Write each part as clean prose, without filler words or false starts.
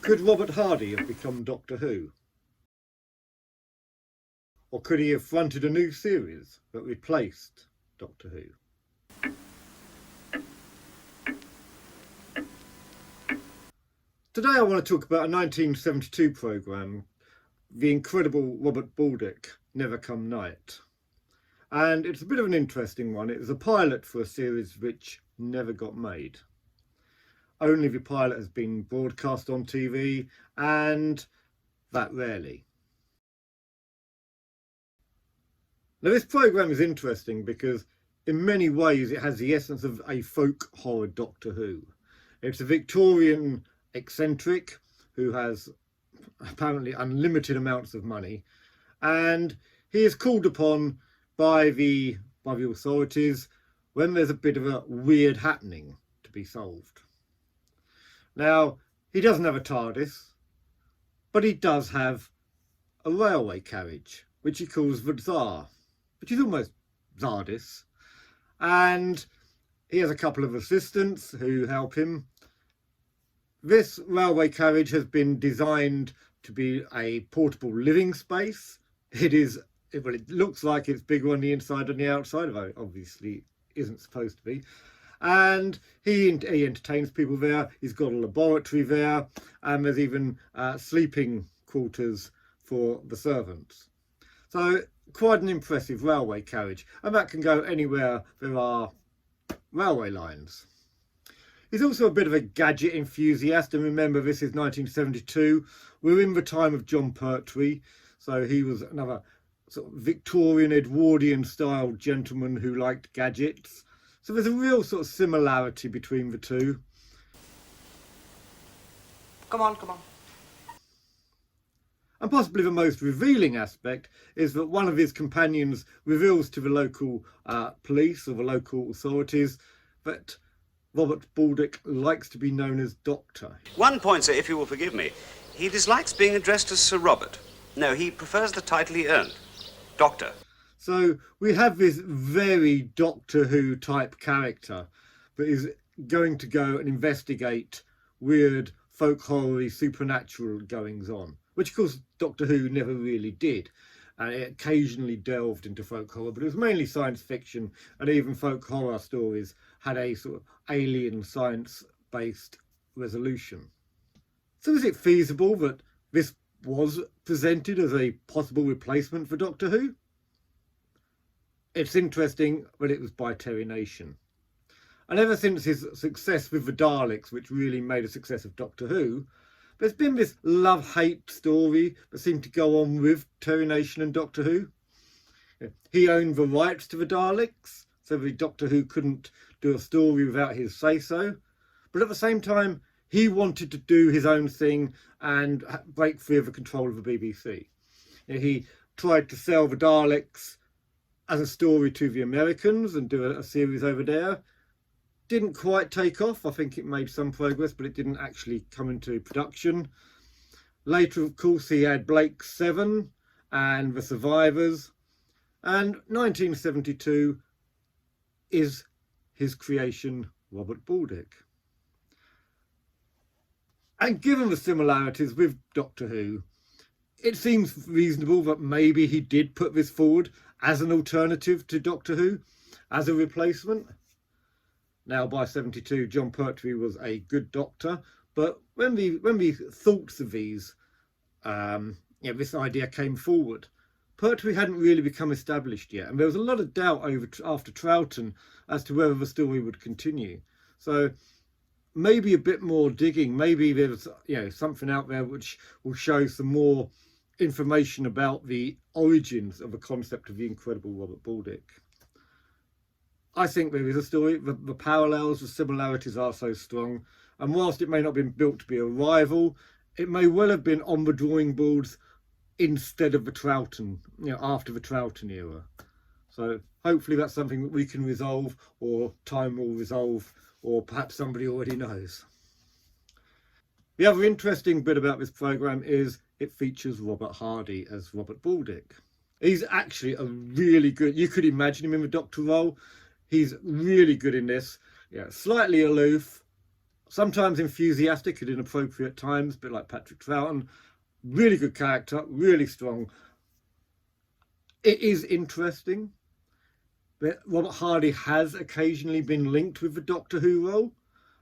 Could Robert Hardy have become Doctor Who? Or could he have fronted a new series that replaced Doctor Who? Today I want to talk about a 1972 programme, The Incredible Robert Baldick, Never Come Night. And it's a bit of an interesting one. It was a pilot for a series which never got made. Only the pilot has been broadcast on TV, and that rarely. Now this programme is interesting because in many ways it has the essence of a folk horror Doctor Who. It's a Victorian eccentric who has apparently unlimited amounts of money, and he is called upon by the authorities when there's a bit of a weird happening to be solved. Now, he doesn't have a TARDIS, but he does have a railway carriage, which he calls the Tsar, which is almost TARDIS, and he has a couple of assistants who help him. This railway carriage has been designed to be a portable living space. It looks like it's bigger on the inside than the outside, although it obviously isn't supposed to be. And he entertains people there. He's got a laboratory there, and there's even sleeping quarters for the servants. So quite an impressive railway carriage, and that can go anywhere there are railway lines. He's also a bit of a gadget enthusiast, and remember this is 1972. We're in the time of John Pertwee, so he was another sort of Victorian Edwardian style gentleman who liked gadgets. So there's a real sort of similarity between the two. Come on, come on. And possibly the most revealing aspect is that one of his companions reveals to the local police or the local authorities that Robert Baldick likes to be known as Doctor. One point, sir, if you will forgive me. He dislikes being addressed as Sir Robert. No, he prefers the title he earned, Doctor. So we have this very Doctor Who type character that is going to go and investigate weird folk horror supernatural goings on, which of course Doctor Who never really did. And it occasionally delved into folk horror, but it was mainly science fiction, and even folk horror stories had a sort of alien science-based resolution. So is it feasible that this was presented as a possible replacement for Doctor Who? It's interesting, but it was by Terry Nation. And ever since his success with the Daleks, which really made a success of Doctor Who, there's been this love-hate story that seemed to go on with Terry Nation and Doctor Who. He owned the rights to the Daleks, so the Doctor Who couldn't do a story without his say-so. But at the same time, he wanted to do his own thing and break free of the control of the BBC. He tried to sell the Daleks as a story to the Americans and do a series over there. Didn't quite take off. I think it made some progress, but it didn't actually come into production. Later, of course, he had Blake 7 and The Survivors. And 1972 is his creation, Robert Baldick. And given the similarities with Doctor Who, it seems reasonable that maybe he did put this forward as an alternative to Doctor Who, as a replacement. Now, by 72, John Pertwee was a good doctor, but when the thoughts of these, this idea came forward, Pertwee hadn't really become established yet, and there was a lot of doubt after Troughton as to whether the story would continue. So maybe a bit more digging, maybe there's something out there which will show some more information about the origins of the concept of the incredible Robert Baldick. I think there is a story. The parallels, the similarities are so strong, and whilst it may not have been built to be a rival, it may well have been on the drawing boards instead of the Troughton, after the Troughton era. So hopefully that's something that we can resolve, or time will resolve, or perhaps somebody already knows. The other interesting bit about this programme is it features Robert Hardy as Robert Baldick. He's actually a really good, you could imagine him in the Doctor role. He's really good in this. Slightly aloof, sometimes enthusiastic at inappropriate times, a bit like Patrick Troughton. Really good character, really strong. It is interesting that Robert Hardy has occasionally been linked with the Doctor Who role.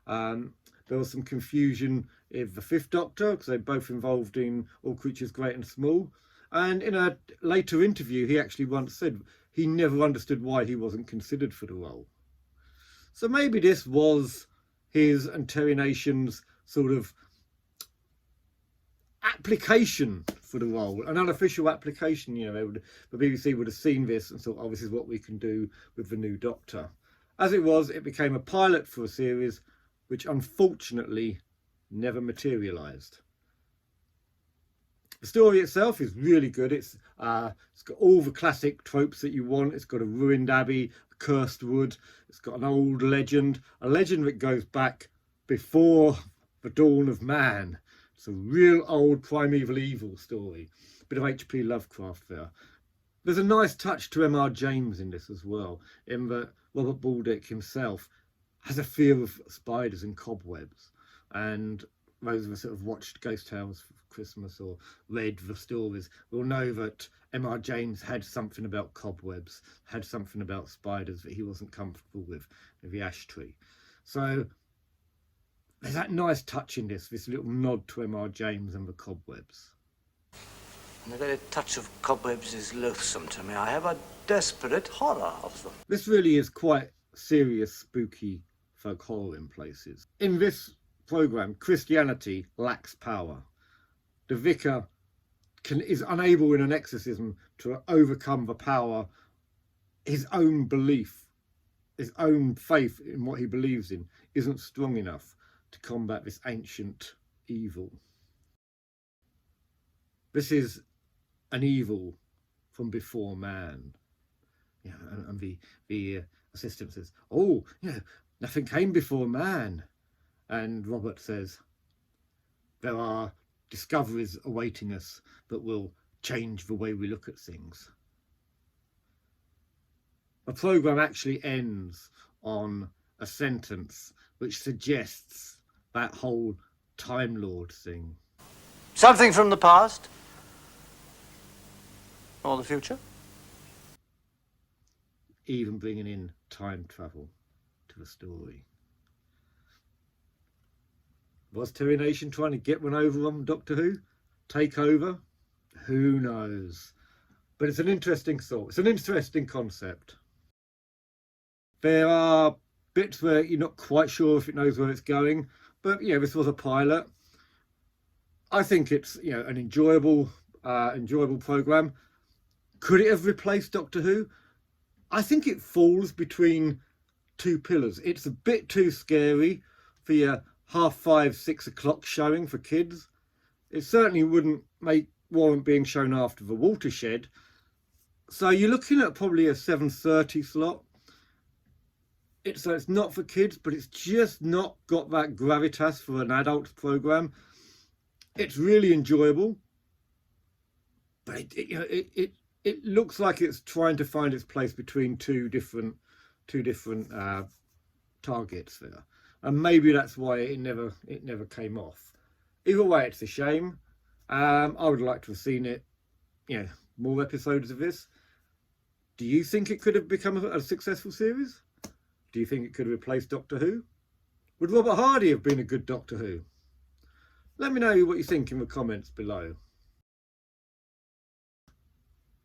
There was some confusion with the Fifth Doctor because they're both involved in All Creatures Great and Small. And in a later interview, he actually once said he never understood why he wasn't considered for the role. So maybe this was his and Terry Nation's sort of application for the role, an unofficial application. You know, the BBC would have seen this and thought, oh, this is what we can do with the new Doctor. As it was, it became a pilot for a series which unfortunately never materialised. The story itself is really good. It's got all the classic tropes that you want. It's got a ruined abbey, a cursed wood. It's got an old legend, a legend that goes back before the dawn of man. It's a real old primeval evil story. Bit of H.P. Lovecraft there. There's a nice touch to M.R. James in this as well, in that Robert Baldick himself has a fear of spiders and cobwebs. And those of us that have watched Ghost Tales for Christmas or read the stories will know that M.R. James had something about cobwebs, had something about spiders that he wasn't comfortable with the ash tree. So there's that nice touch in this little nod to M.R. James and the cobwebs. And the very touch of cobwebs is loathsome to me. I have a desperate horror of them. This really is quite serious, spooky folk horror in places. In this programme, Christianity lacks power. The vicar is unable in an exorcism to overcome the power, his own belief, his own faith in what he believes in isn't strong enough to combat this ancient evil. This is an evil from before man. Yeah, and the assistant says, oh, you know, nothing came before man. And Robert says, there are discoveries awaiting us that will change the way we look at things. The programme actually ends on a sentence which suggests that whole Time Lord thing. Something from the past? Or the future? Even bringing in time travel to the story. Was Terry Nation trying to get one over on Doctor Who? Take over? Who knows? But it's an interesting thought. It's an interesting concept. There are bits where you're not quite sure if it knows where it's going, but yeah, this was a pilot. I think it's, you know, an enjoyable programme. Could it have replaced Doctor Who? I think it falls between two pillars. It's a bit too scary for your 5:30, 6 o'clock showing for kids. It certainly wouldn't warrant being shown after the Watershed. So you're looking at probably a 7:30 slot. So it's not for kids, but it's just not got that gravitas for an adult programme. It's really enjoyable, but it looks like it's trying to find its place between two different targets there, and maybe that's why it never came off. Either way, it's a shame. I would like to have seen it, you know, more episodes of this. Do you think it could have become a successful series? Do you think it could have replaced Doctor Who? Would Robert Hardy have been a good Doctor Who? Let me know what you think in the comments below.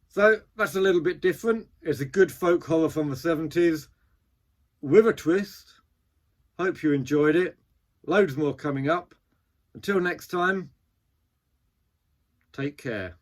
So that's a little bit different. It's a good folk horror from the 70s with a twist. Hope you enjoyed it. Loads more coming up. Until next time, take care.